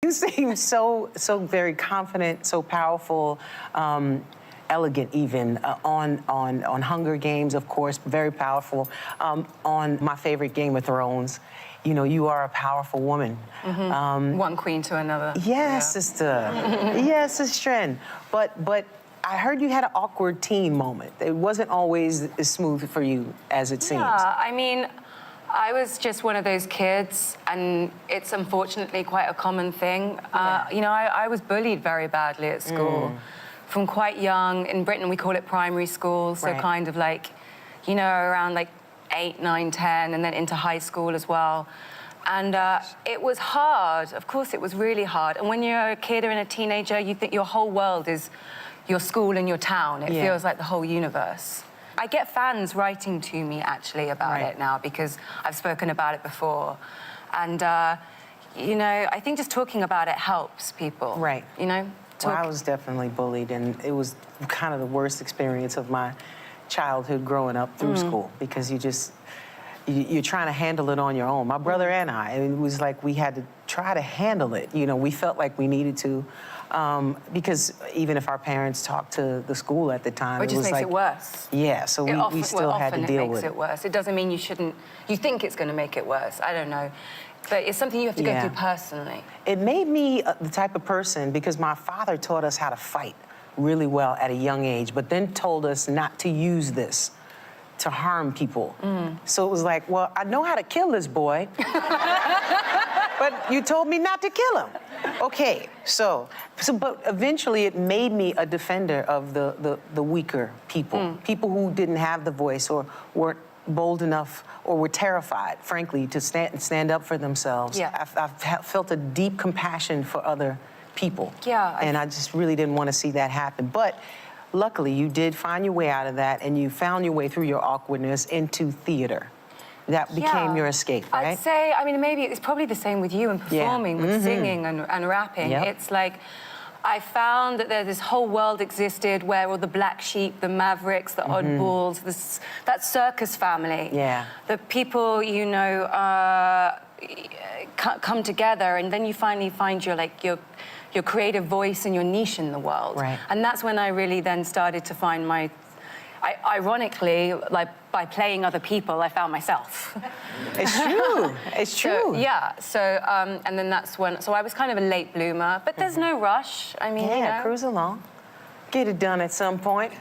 You seem so very confident, so powerful, elegant even, on Hunger Games, of course, very powerful. On my favorite Game of Thrones, you know, you are a powerful woman. One queen to another. Yes, Yeah. sister. Yes, sister. But I heard you had an awkward teen moment. It wasn't always as smooth for you as it seems. Yeah, I mean, I was just one of those kids, and it's unfortunately quite a common thing. You know, I was bullied very badly at school. From quite young. In Britain, we call it primary school, so kind of like, you know, around like 8, 9, 10, and then into high school as well. And it was hard. Of course, it was really hard. And when you're a kid or a teenager, you think your whole world is your school and your town. It feels like the whole universe. I get fans writing to me, actually, about it now, because I've spoken about it before. And, you know, I think just talking about it helps people. Right. You know? Well, I was definitely bullied, and it was kind of the worst experience of my childhood growing up through school, because you're trying to handle it on your own. My brother and I, it was like we had to try to handle it. You know, we felt like we needed to, because even if our parents talked to the school at the time, it just makes it worse. Yeah, so we still had to deal with it. It makes it worse. It doesn't mean you shouldn't. You think it's going to make it worse. I don't know. But it's something you have to go through personally. It made me the type of person, because my father taught us how to fight really well at a young age, but then told us not to use this to harm people. So it was like, well, I know how to kill this boy, but you told me not to kill him. Okay, but eventually it made me a defender of the weaker people, people who didn't have the voice or weren't bold enough or were terrified, frankly, to stand up for themselves. Yeah. I've felt a deep compassion for other people. Yeah. And I just really didn't want to see that happen. But luckily, you did find your way out of that, and you found your way through your awkwardness into theater. That became your escape, right? I'd say, I mean, maybe it's probably the same with you and performing, with singing and rapping. It's like, I found that this whole world existed where all the black sheep, the mavericks, the oddballs, that circus family, the people, you know, come together, and then you finally find your creative voice and your niche in the world. Right. And that's when I really then started to find ironically, like by playing other people, I found myself. It's true. It's true. So, and then that's when, so I was kind of a late bloomer, but there's no rush. I mean, you know. Cruise along. Get it done at some point.